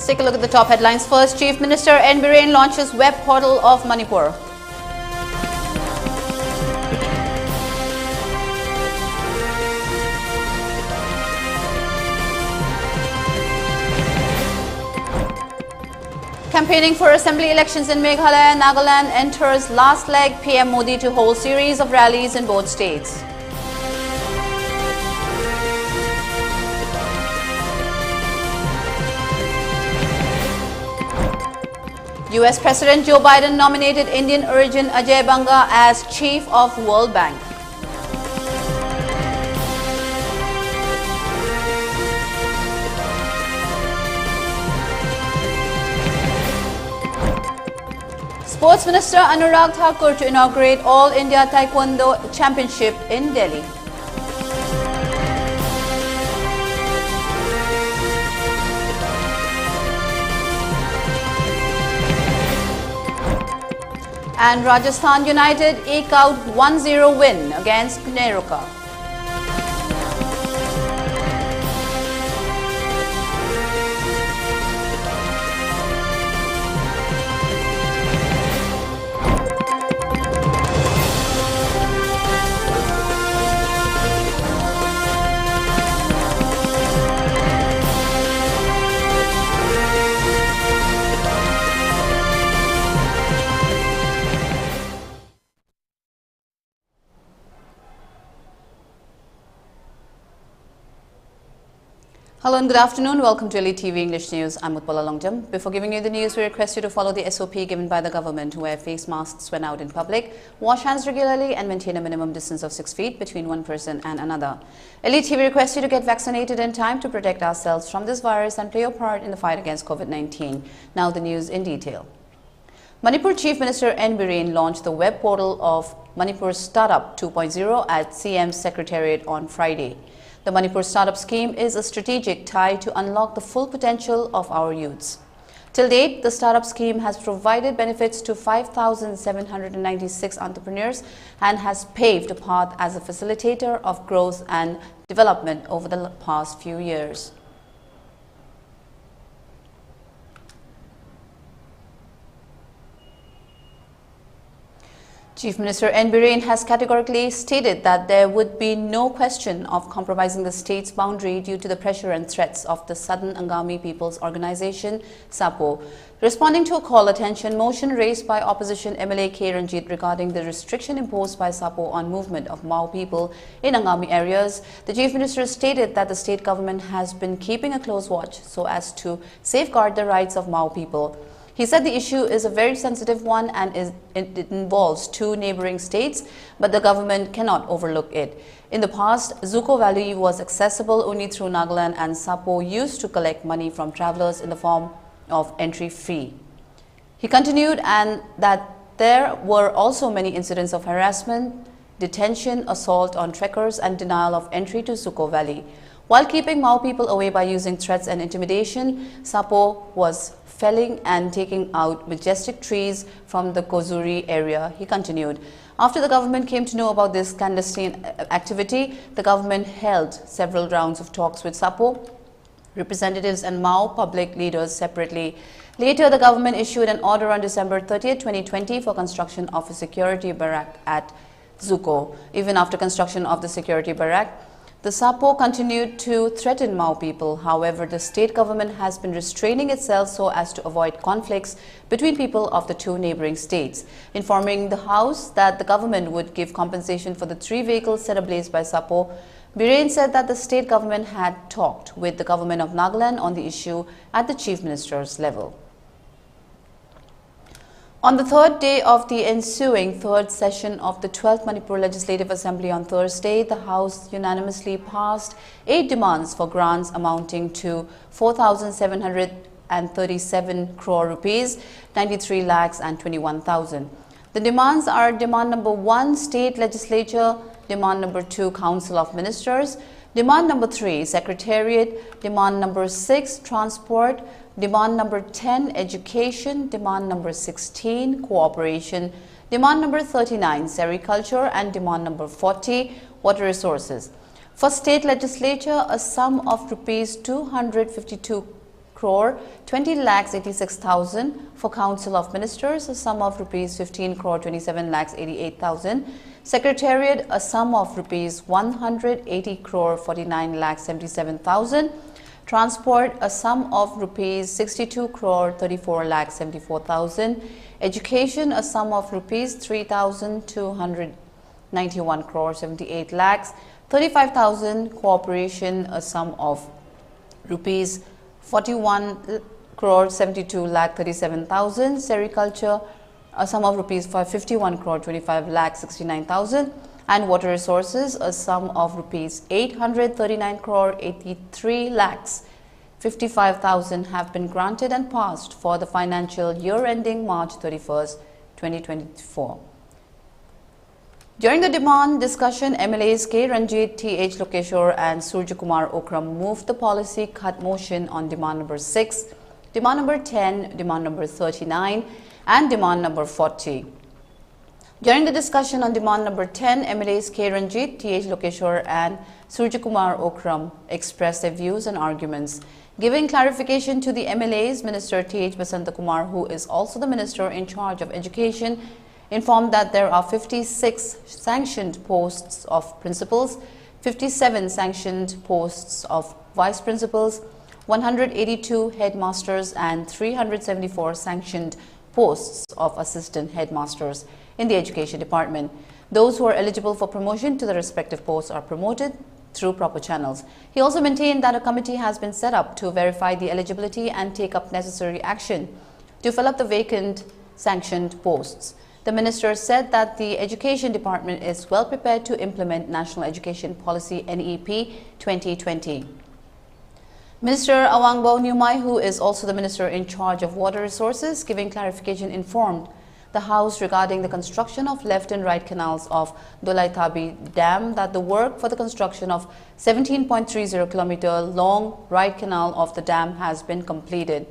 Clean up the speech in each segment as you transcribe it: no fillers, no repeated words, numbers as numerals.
Let's take a look at the top headlines first. Chief Minister N. Biren launches web portal of Manipur. Campaigning for assembly elections in Meghalaya and Nagaland enters last leg. PM Modi to hold series of rallies in both states. US President Joe Biden nominated Indian origin Ajay Banga as Chief of World Bank. Sports Minister Anurag Thakur to inaugurate All India Taekwondo Championship in Delhi. And Rajasthan United eke out 1-0 win against Neruka. Hello and good afternoon. Welcome to ELITETV English News. I'm Utpala. Before giving you the news, we request you to follow the SOP given by the government. Wear face masks when out in public, wash hands regularly and maintain a minimum distance of 6 feet between one person and another. ELITETV requests you to get vaccinated in time to protect ourselves from this virus and play your part in the fight against COVID-19. Now the news in detail. Manipur Chief Minister N. Biren launched the web portal of Manipur Startup 2.0 at CM's Secretariat on Friday. The Manipur Startup Scheme is a strategic tie to unlock the full potential of our youths. Till date, the Startup Scheme has provided benefits to 5,796 entrepreneurs and has paved a path as a facilitator of growth and development over the past few years. Chief Minister N. Biren has categorically stated that there would be no question of compromising the state's boundary due to the pressure and threats of the Southern Angami People's Organization, SAPO. Responding to a call attention motion raised by opposition MLA K. Ranjit regarding the restriction imposed by SAPO on movement of Mao people in Angami areas, the Chief Minister stated that the state government has been keeping a close watch so as to safeguard the rights of Mao people. He said the issue is a very sensitive one and it involves two neighboring states, but the government cannot overlook it. In the past, Zuko Valley was accessible only through Nagaland and Sapo used to collect money from travelers in the form of entry fee. He continued and that there were also many incidents of harassment, detention, assault on trekkers and denial of entry to Zuko Valley. While keeping Mao people away by using threats and intimidation, Sapo was felling and taking out majestic trees from the Kozuri area, he continued. After the government came to know about this clandestine activity, the government held several rounds of talks with Sapo representatives and Mao public leaders separately. Later, the government issued an order on December 30, 2020 for construction of a security barrack at Zuko. Even after construction of the security barrack, the Sapo continued to threaten Mao people. However, the state government has been restraining itself so as to avoid conflicts between people of the two neighboring states. Informing the House that the government would give compensation for the 3 vehicles set ablaze by Sapo, Biren said that the state government had talked with the government of Nagaland on the issue at the Chief Minister's level. On the third day of the ensuing third session of the 12th Manipur Legislative Assembly on Thursday, the House unanimously passed 8 demands for grants amounting to 4,737 crore rupees, 93 lakhs and 21,000. The demands are demand number 1, State Legislature, demand number 2, Council of Ministers, demand number 3, Secretariat, demand number 6, Transport, demand number 10, Education, demand number 16, Cooperation, demand number 39, Sericulture, and demand number 40, Water Resources. For State Legislature, a sum of rupees 252 crore 20 lakhs 86,000 for Council of Ministers, a sum of rupees 15 crore 27 lakhs 88,000. Secretariat, a sum of rupees 180 crore 49 lakhs 77,000. Transport, a sum of rupees 62 crore 34 lakhs 74,000. Education, a sum of rupees 3,291 crore 78 lakhs 35,000. Cooperation, a sum of rupees 41 crore 72 lakh 37,000. Sericulture, a sum of rupees 51 crore 25 lakh 69,000. And water resources, a sum of rupees 839 crore 83 lakhs 55,000 have been granted and passed for the financial year ending March 31st, 2024. During the demand discussion, MLAs K. Ranjit, T.H. Lokeshwar and Suryakumar Okram moved the policy cut motion on demand number 6, demand number 10, demand number 39 and demand number 40. During the discussion on demand number 10, MLAs K. Ranjit, T.H. Lokeshwar and Suryakumar Okram expressed their views and arguments. Giving clarification to the MLAs, Minister T.H. Basantakumar, who is also the Minister in charge of Education, informed that there are 56 sanctioned posts of principals, 57 sanctioned posts of vice principals, 182 headmasters and 374 sanctioned posts of assistant headmasters in the Education Department. Those who are eligible for promotion to the respective posts are promoted through proper channels. He also maintained that a committee has been set up to verify the eligibility and take up necessary action to fill up the vacant sanctioned posts. The minister said that the Education Department is well prepared to implement National Education Policy NEP 2020. Minister Awangbo Nyumai, who is also the minister in charge of water resources, giving clarification, informed the House regarding the construction of left and right canals of Dolaitabi Dam that the work for the construction of 17.30 kilometer long right canal of the dam has been completed.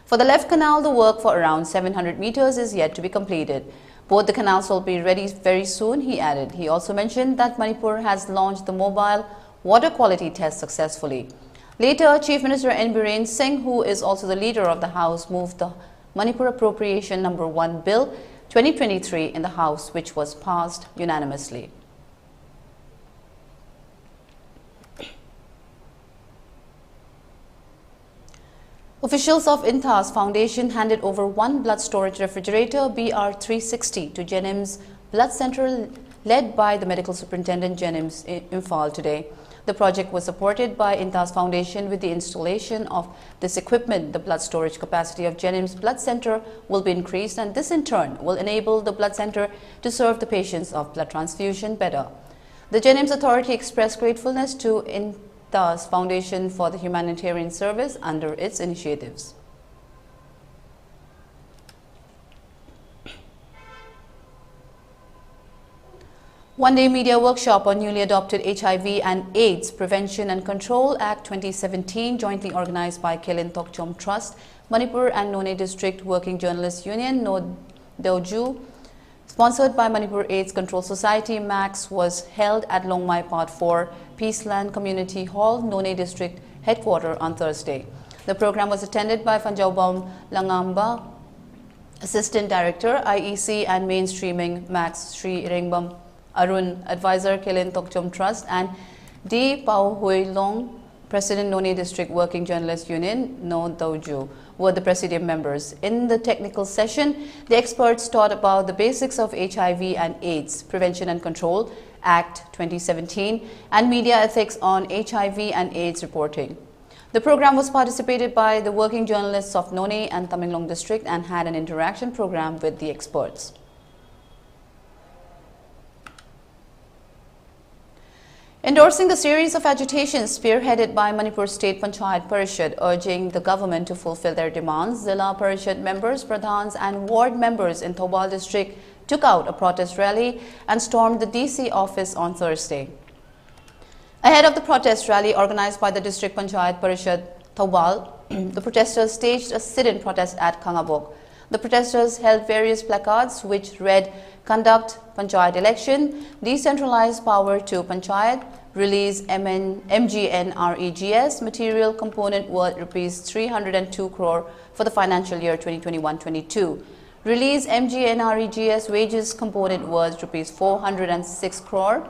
For the left canal, the work for around 700 meters is yet to be completed. Both the canals will be ready very soon, he added. He also mentioned that Manipur has launched the mobile water quality test successfully. Later, Chief Minister N. Biren Singh, who is also the leader of the House, moved the Manipur Appropriation Number 1 Bill 2023 in the House, which was passed unanimously. Officials of Intas Foundation handed over one blood storage refrigerator BR360 to Jenims Blood Center led by the Medical Superintendent Jenims Imphal today. The project was supported by Intas Foundation. With the installation of this equipment, the blood storage capacity of Jenims Blood Center will be increased, and this in turn will enable the blood center to serve the patients of blood transfusion better. The Jenims Authority expressed gratefulness to Intas Foundation for the humanitarian service under its initiatives. One-day media workshop on newly adopted HIV and AIDS Prevention and Control Act 2017, jointly organized by Kelin Tokchom Trust, Manipur and None District Working Journalists Union, No Doju, sponsored by Manipur AIDS Control Society, MAX, was held at Longmai Part 4, Peaceland Community Hall, None District Headquarters on Thursday. The program was attended by Fanjaubam Langamba, Assistant Director, IEC and Mainstreaming, MAX, Sri Ringbam Arun, Advisor, Kelin Tokchom Trust, and D. Pao Hui Long, President, None District Working Journalists Union, No Doju, were the presidium members. In the technical session, the experts taught about the basics of HIV and AIDS Prevention and Control Act 2017 and media ethics on HIV and AIDS reporting. The program was participated by the working journalists of None and Tamenglong District and had an interaction program with the experts. Endorsing the series of agitations spearheaded by Manipur State Panchayat Parishad urging the government to fulfill their demands, Zilla Parishad members, pradhans and ward members in Thoubal district took out a protest rally and stormed the DC office on Thursday. Ahead of the protest rally organized by the District Panchayat Parishad Thoubal, the protesters staged a sit-in protest at Kangabok. The protesters held various placards which read, "Conduct Panchayat election, decentralize power to Panchayat, release MGNREGS material component worth Rs 302 crore for the financial year 2021-22. Release MGNREGS wages component worth Rs 406 crore.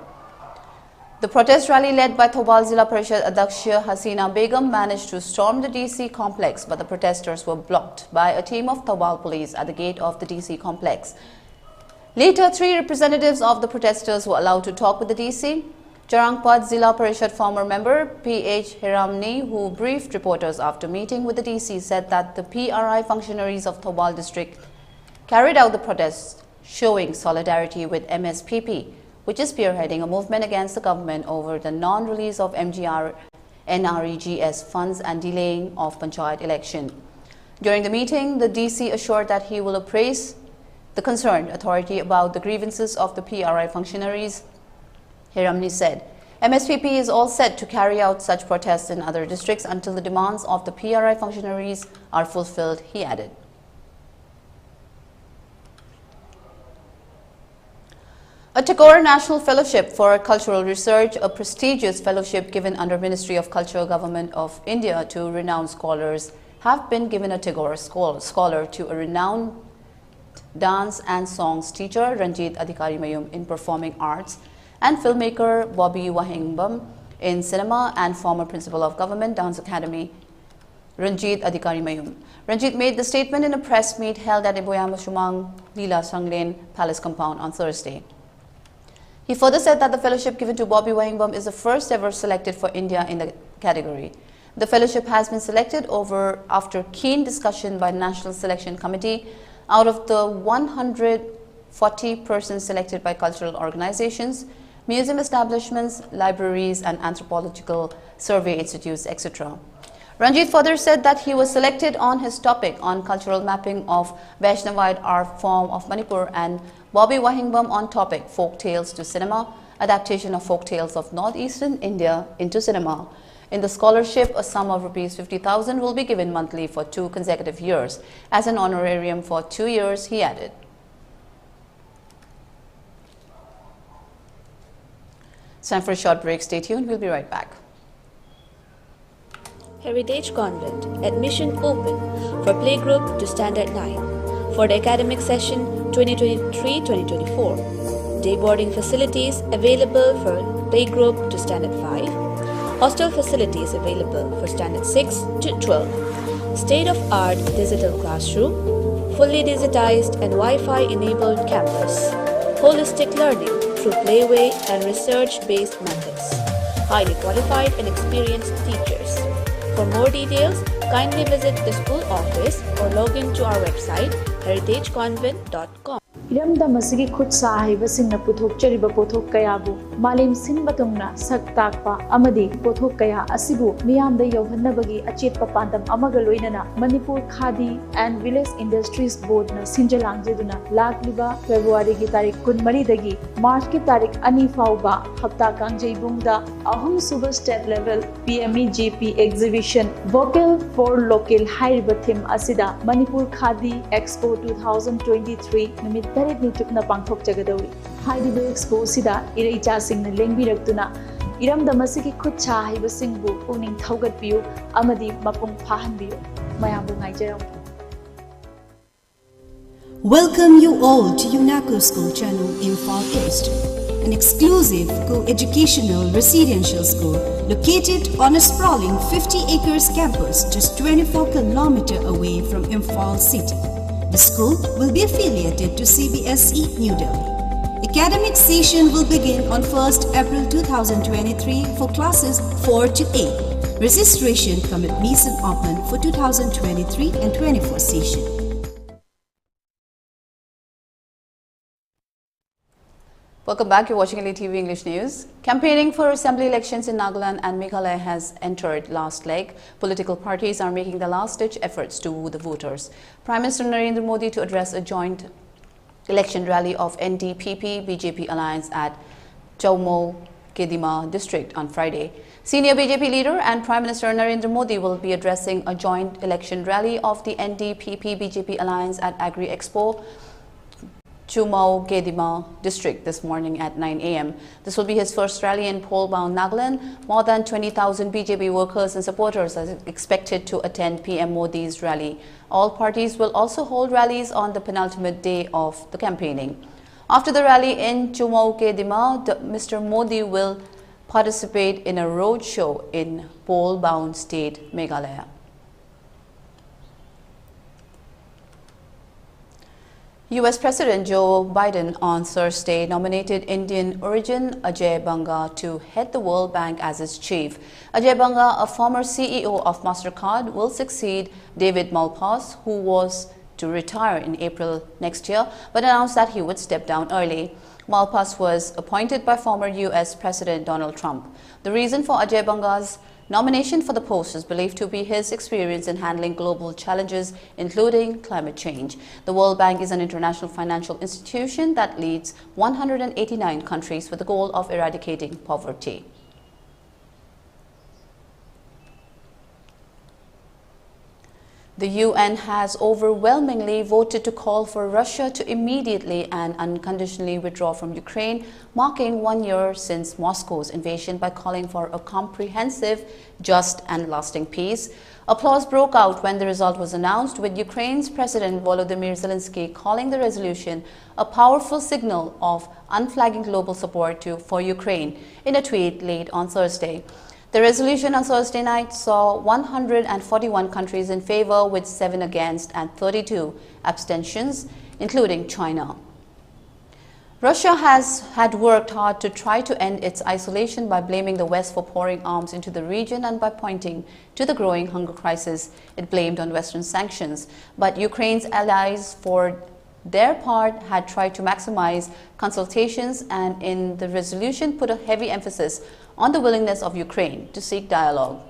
The protest rally led by Thoubal Zilla Parishad Adakshya Hasina Begum managed to storm the DC complex, but the protesters were blocked by a team of Thoubal police at the gate of the DC complex. Later, 3 representatives of the protesters were allowed to talk with the DC. Jarangpad Zilla Parishad former member P.H. Hiramni, who briefed reporters after meeting with the DC, said that the PRI functionaries of Thoubal district carried out the protests, showing solidarity with MSPP, which is spearheading a movement against the government over the non-release of NREGS funds and delaying of Panchayat election. During the meeting, the DC assured that he will appraise the concerned authority about the grievances of the PRI functionaries. Hiramni said, MSPP is all set to carry out such protests in other districts until the demands of the PRI functionaries are fulfilled, he added. A Tagore National Fellowship for Cultural Research, a prestigious fellowship given under Ministry of Culture, Government of India to renowned scholars, have been given a Tagore Scholar to a renowned dance and songs teacher, Ranjit Adhikari Mayum, in performing arts, and filmmaker Bobby Wahingbam in cinema, and former principal of Government Dance Academy, Ranjit Adhikari Mayum. Ranjit made the statement in a press meet held at Iboyama Shumang Leela Sanglen Palace compound on Thursday. He further said that the fellowship given to Bobby Wahingbam is the first ever selected for India in the category. The fellowship has been selected after keen discussion by the National Selection Committee. Out of the 140 persons selected by cultural organizations, museum establishments, libraries, and anthropological survey institutes, etc. Ranjit further said that he was selected on his topic on cultural mapping of Vaishnavite art form of Manipur, and Bobby Wahingbam on topic folk tales to cinema, adaptation of folk tales of northeastern India into cinema. In the scholarship, a sum of Rs 50,000 will be given monthly for 2 consecutive years. As an honorarium for 2 years, he added. It's time for a short break. Stay tuned. We'll be right back. Heritage Convent. Admission open for playgroup to Standard 9 for the academic session 2023-2024. Day boarding facilities available for playgroup to Standard 5. Hostel facilities available for Standard 6 to 12. State-of-art digital classroom, fully digitized and Wi-Fi enabled campus. Holistic learning through playway and research-based methods. Highly qualified and experienced teachers. For more details, kindly visit the school office or log into our website heritageconvent.com. इरमदम असगी खुद साहिबसिंगना पुथोकचरिबा पोथोक कयाबु मालेम सिनबतुंगना सक ताकपा अमदी पोथोक कया असिबु मियामदा यौहन्नबगी अचेतपा पांदम अमगा लोइनना Manipur khadi and village industries board ना सिंजलांगजेदुना लाखलिबा फेब्रुवारी की तारीख 13 दगी मार्च की तारीख 2 फाउबा हप्ता कांगजेबुंगदा अहम सुबह state level PME GP exhibition vocal for local हाइरिबा थीम असिदा मणिपुर खादी एक्सपो 2023 निमित तरेनी चुकना पांगथोक जगदौरी हाइरिबा एक्सपो सिदा इरेचा सिंगना लेंबिरक्तुना इरमदमसिगी खुद साहिबसिंगबु पुनिंग थौगतपियु अमदी मपुंग फाहनबियु मयामबु ngaijaraw. Welcome you all to UNACO School Channel Imphal East, an exclusive co-educational residential school located on a sprawling 50 acres campus just 24 kilometers away from Imphal city. The school will be affiliated to CBSE New Delhi. Academic session will begin on 1st April 2023 for classes 4 to 8. Registration commences open for 2023 and 24 session. Welcome back. You're watching ELITETV English News. Campaigning for assembly elections in Nagaland and Meghalaya has entered last leg. Political parties are making the last-ditch efforts to woo the voters. Prime Minister Narendra Modi to address a joint election rally of NDPP-BJP alliance at Chaumo Kedima district on Friday. Senior BJP leader and Prime Minister Narendra Modi will be addressing a joint election rally of the NDPP-BJP alliance at Agri Expo Chumau Gedima district this morning at 9 a.m. This will be his first rally in pole-bound Nagaland. More than 20,000 BJP workers and supporters are expected to attend PM Modi's rally. All parties will also hold rallies on the penultimate day of the campaigning. After the rally in Chumau Gedima, Mr. Modi will participate in a roadshow in pole-bound state Meghalaya. US President Joe Biden on Thursday nominated Indian origin Ajay Banga to head the World Bank as its chief. Ajay Banga, a former CEO of MasterCard, will succeed David Malpass, who was to retire in April next year, but announced that he would step down early. Malpass was appointed by former US President Donald Trump. The reason for Ajay Banga's nomination for the post is believed to be his experience in handling global challenges, including climate change. The World Bank is an international financial institution that leads 189 countries with the goal of eradicating poverty. The UN has overwhelmingly voted to call for Russia to immediately and unconditionally withdraw from Ukraine, marking 1 year since Moscow's invasion by calling for a comprehensive, just and lasting peace. Applause broke out when the result was announced, with Ukraine's President Volodymyr Zelensky calling the resolution a powerful signal of unflagging global support for Ukraine in a tweet late on Thursday. The resolution on Thursday night saw 141 countries in favor, with 7 against and 32 abstentions, including China. Russia had worked hard to try to end its isolation by blaming the West for pouring arms into the region and by pointing to the growing hunger crisis it blamed on Western sanctions. But Ukraine's allies, for their part, had tried to maximize consultations and in the resolution put a heavy emphasis on the willingness of Ukraine to seek dialogue.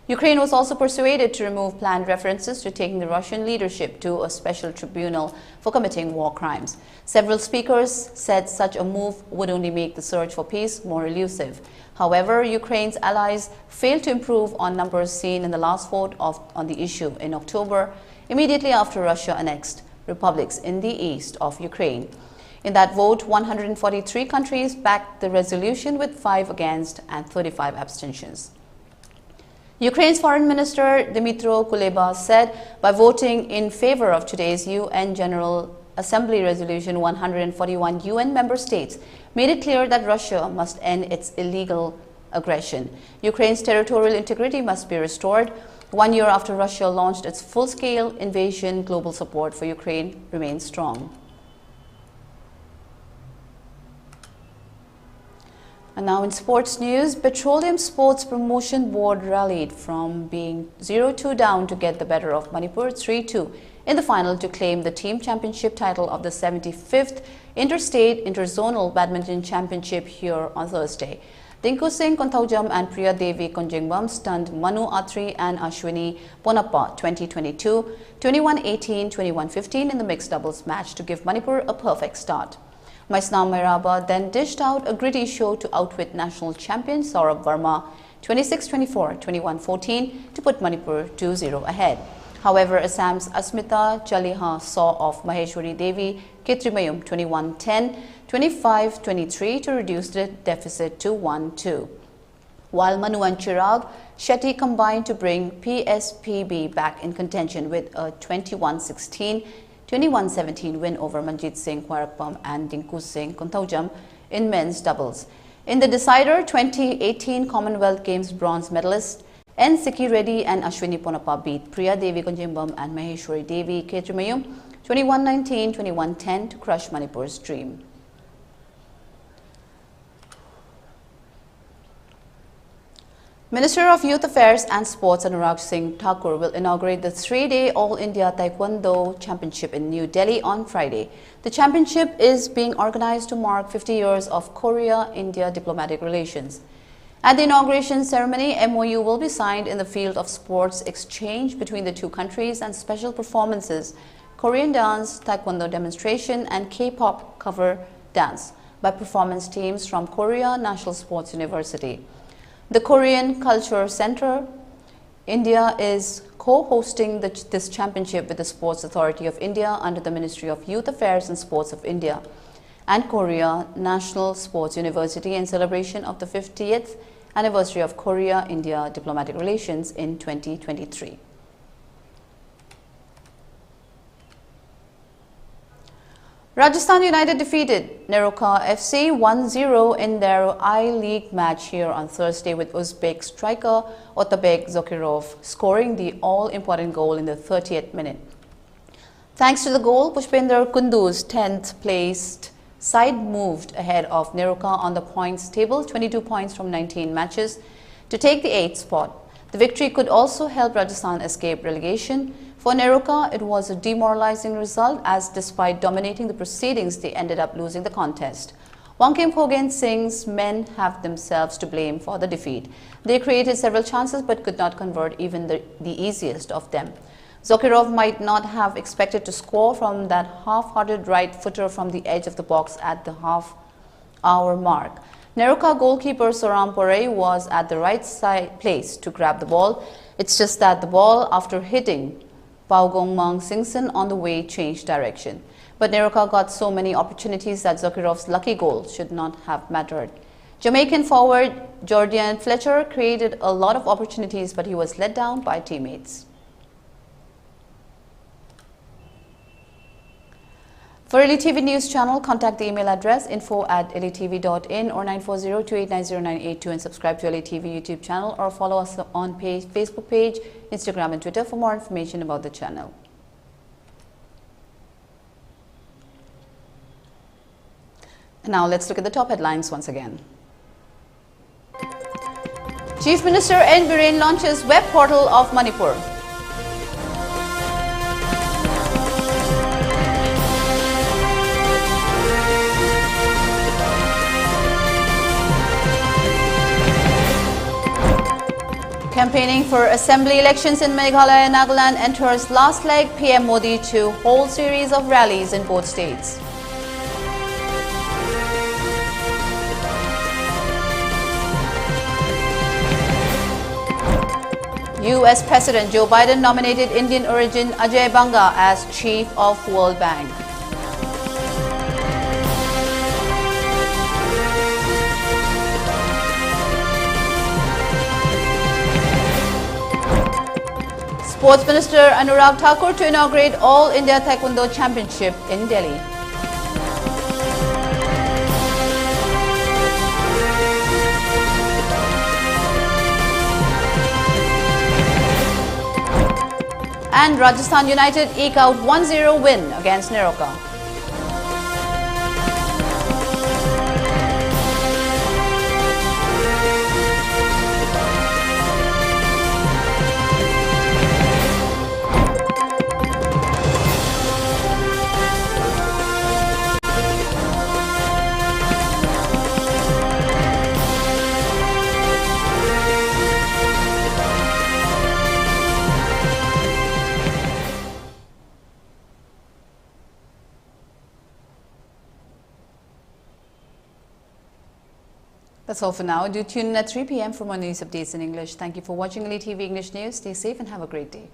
Ukraine was also persuaded to remove planned references to taking the Russian leadership to a special tribunal for committing war crimes. Several speakers said such a move would only make the search for peace more elusive. However, Ukraine's allies failed to improve on numbers seen in the last vote on the issue in October, immediately after Russia annexed republics in the east of Ukraine. In that vote, 143 countries backed the resolution, with 5 against and 35 abstentions. Ukraine's Foreign Minister Dmytro Kuleba said, by voting in favor of today's UN General Assembly Resolution, 141 UN member states made it clear that Russia must end its illegal aggression. Ukraine's territorial integrity must be restored. 1 year after Russia launched its full-scale invasion, global support for Ukraine remains strong. And now in sports news, Petroleum Sports Promotion Board rallied from being 0-2 down to get the better of Manipur 3-2 in the final to claim the team championship title of the 75th Interstate Interzonal Badminton Championship here on Thursday. Dinku Singh Konthaujam and Priya Devi Konjingbam stunned Manu Atri and Ashwini Ponappa 2022, 21-18, 21-15 in the mixed doubles match to give Manipur a perfect start. Maisnam Mairaba then dished out a gritty show to outwit national champion Saurabh Verma 26-24, 21-14 to put Manipur 2-0 ahead. However, Assam's Asmita Chaliha saw off Maheshwari Devi Ketrimayum 21-10, 25-23 to reduce the deficit to 1-2. While Manu and Chirag Shetty combined to bring PSPB back in contention with a 21-16, 21-17 win over Manjit Singh Kwarakpam and Dinku Singh Konthaujam in men's doubles. In the decider, 2018 Commonwealth Games bronze medalists N. Sikki Reddy and Ashwini Ponappa beat Priya Devi Konjimbam and Maheshwari Devi Ketrimayum 21-19, 21-10 to crush Manipur's dream. Minister of Youth Affairs and Sports Anurag Singh Thakur will inaugurate the 3-day All India Taekwondo Championship in New Delhi on Friday. The championship is being organized to mark 50 years of Korea-India diplomatic relations. At the inauguration ceremony, MOU will be signed in the field of sports exchange between the two countries and special performances, Korean dance, Taekwondo demonstration and K-pop cover dance by performance teams from Korea National Sports University. The Korean Culture Center, India is co-hosting this championship with the Sports Authority of India under the Ministry of Youth Affairs and Sports of India and Korea National Sports University in celebration of the 50th anniversary of Korea-India diplomatic relations in 2023. Rajasthan United defeated Neroka FC 1-0 in their I-League match here on Thursday, with Uzbek striker Otabek Zokirov scoring the all-important goal in the 30th minute. Thanks to the goal, Pushpinder Kundu's 10th placed side moved ahead of Neroka on the points table, 22 points from 19 matches, to take the 8th spot. The victory could also help Rajasthan escape relegation. For Neroka, it was a demoralizing result, as despite dominating the proceedings, they ended up losing the contest. Wangkim Khogen Singh's men have themselves to blame for the defeat. They created several chances but could not convert even the easiest of them. Zokirov might not have expected to score from that half-hearted right footer from the edge of the box at the half-hour mark. Neroka goalkeeper Soram Porey was at the right side place to grab the ball. It's just that the ball, after hitting Paugong Mang Singson on the way, changed direction. But Neroka got so many opportunities that Zokirov's lucky goal should not have mattered. Jamaican forward Jordan Fletcher created a lot of opportunities, but he was let down by teammates. For ELITETV News Channel, contact the email address info@elitv.in or 940289098 and subscribe to ELITETV YouTube channel, or follow us on Facebook page, Instagram and Twitter for more information about the channel. And now let's look at the top headlines once again. Chief Minister N. Biren launches web portal of Manipur. Campaigning for assembly elections in Meghalaya and Nagaland enters last leg. PM Modi to whole series of rallies in both states. US President Joe Biden nominated Indian origin Ajay Banga as chief of World Bank. Sports Minister Anurag Thakur to inaugurate All India Taekwondo Championship in Delhi. And Rajasthan United eke out 1-0 win against Neroka. That's all for now. Do tune in at 3 p.m. for more news updates in English. Thank you for watching ELITETV English News. Stay safe and have a great day.